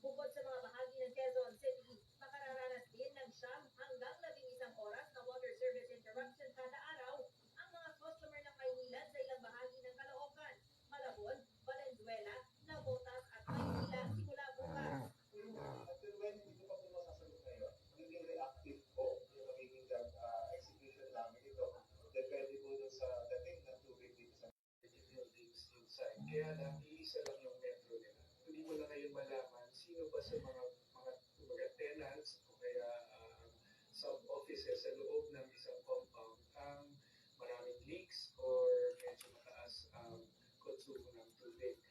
Bukod sa mga bahagi ng Quezon City, makararanas din ng 9 hanggang 11 oras na water service interruption kada araw ang mga customer ng Maynilad sa ilang bahagi ng Caloocan, Malabon, Valenzuela, Navotas at Maynila simula bukas. At when hindi pa po masasagot ngayon, magiging reactive po yung magiging execution namin ito. Depende po dun sa dating ng tubig dito sa buildings inside. Kaya lang, iisa lang yung metro nila. Hindi mo na ngayon malaman sino ba sa mga tenants o kaya sub-offices sa loob ng isang compound ang maraming leaks or medyo mataas ang konsumo ng tubig.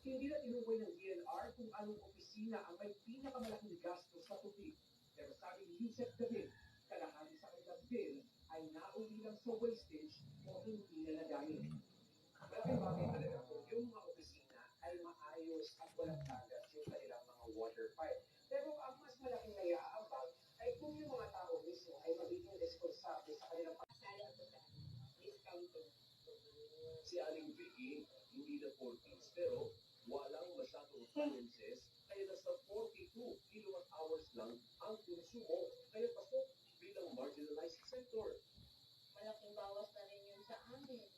Hindi na tinukoy ng DNR kung anong opisina ang may pinakamalaking gastos sa tubig. Pero sabi ni Yusef David, kalahati sa kanilang bill ay nauli lang sa wastage o hindi na nagamit. Malaking bagay talaga kung yung mga opisina ay maayos at walang tagas yung kanilang mga water pipe. Pero ang mas malaking naiaambag ay kung yung mga tao mismo ay magiging responsable sa kanilang discounting. Si Aling Vicky, hindi na 40s pero walang masyadong appliances kaya nasa 42 kilowatt hours lang ang konsumo kaya pasok bilang marginalized sector. Malaking bawas na rin yun sa amin.